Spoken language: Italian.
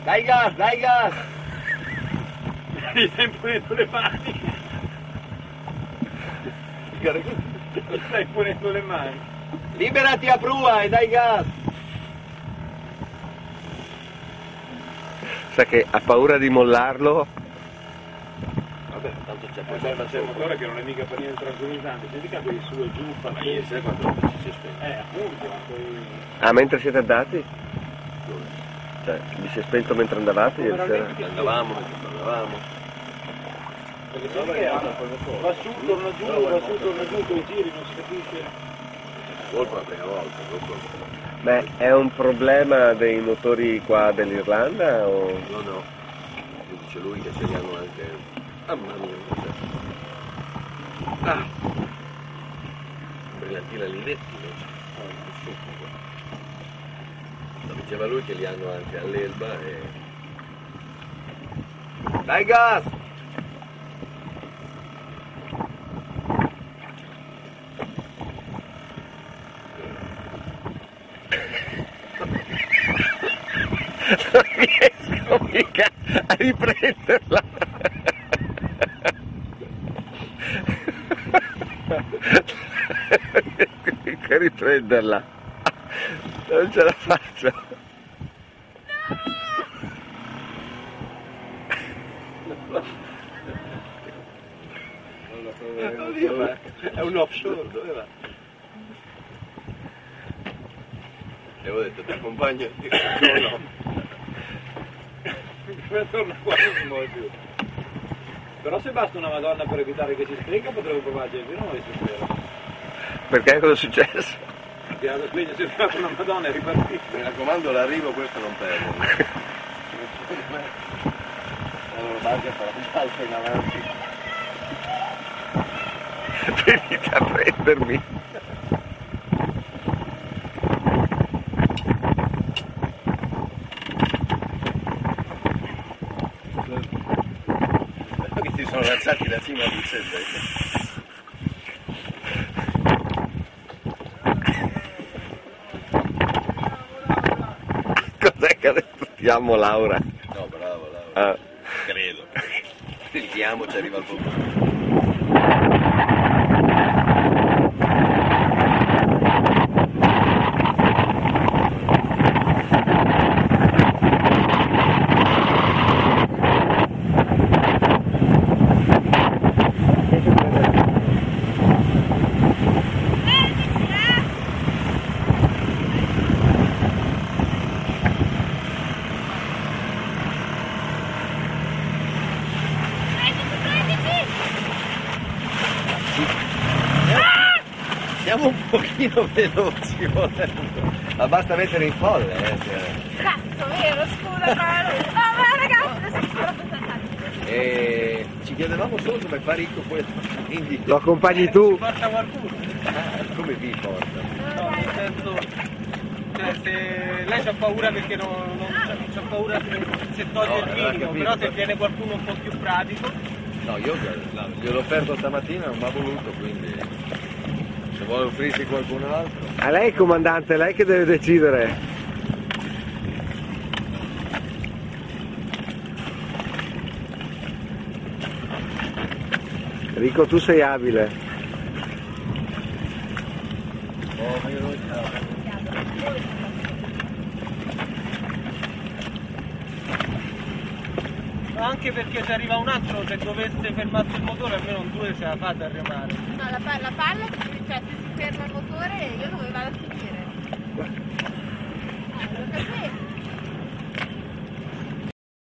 Dai gas, dai gas! Gli stai imponendo le mani. Gli stai imponendo le mani. Liberati a prua e dai gas! Sa che ha paura di mollarlo? Vabbè, tanto c'è Ma c'è il motore che non è mica per niente tranquillizzante, senti che quelli su e giù, fa Ma ieri sera quando si è spento? appunto, Ah, mentre siete andati? Cioè, vi si è spento mentre andavate ieri sera? Andavamo, mentre parlavamo. perché sempre va su, torna giù, va su, torna giù, con i giri, non si capisce. Colpa la prima volta, dopo... Beh, è un problema dei motori qua dell'Irlanda o... No, no. Dice lui che ce li hanno anche... Ah, mamma mia, cos'è? Ah! Brillantina Linetti, no, diceva lui che li hanno anche all'Elba e... Dai gas! Non riesco mica a riprenderla. Non riesco mica a riprenderla. Non ce la faccio. È un offshore, dove va? E ho detto, ti accompagno? No, Torna qua, non si muove più. Però se basta una Madonna per evitare che si spenga potremmo provarci anche noi stasera. Perché cosa è successo? Tirato a spegno, si è tirato una Madonna e ripartito. mi raccomando, l'arrivo questo non perde. Allora basta per la salsa in avanti. Venite a prendermi. Che si sono alzati da cima a Bruxelles. Cos'è che adesso chiamo Laura? No, bravo, bravo. Ah. Credo. Il chiamo ci arriva al posto. Siamo un pochino veloci, ma basta mettere in folle, Cazzo, vero, scusa, caro. Ma ragazzi, E ci chiedevamo solo come fa Ricco poi quindi Lo accompagni tu? Ci porta qualcuno. come vi porta? No, nel senso, cioè se lei c'ha paura perché non c'ha paura se toglie No, il minimo, capito. però se tiene qualcuno un po' più pratico. No, io gliel'ho offerto stamattina, non mi ha voluto, quindi se vuole offrirsi qualcun altro. A lei comandante, lei che deve decidere. Rico, tu sei abile. Oh, ma io non Anche perché se arriva un altro, se dovesse fermarsi il motore, almeno un 2 ce la fate a remare. no, la palla, cioè se si ferma il motore io dove vado a finire?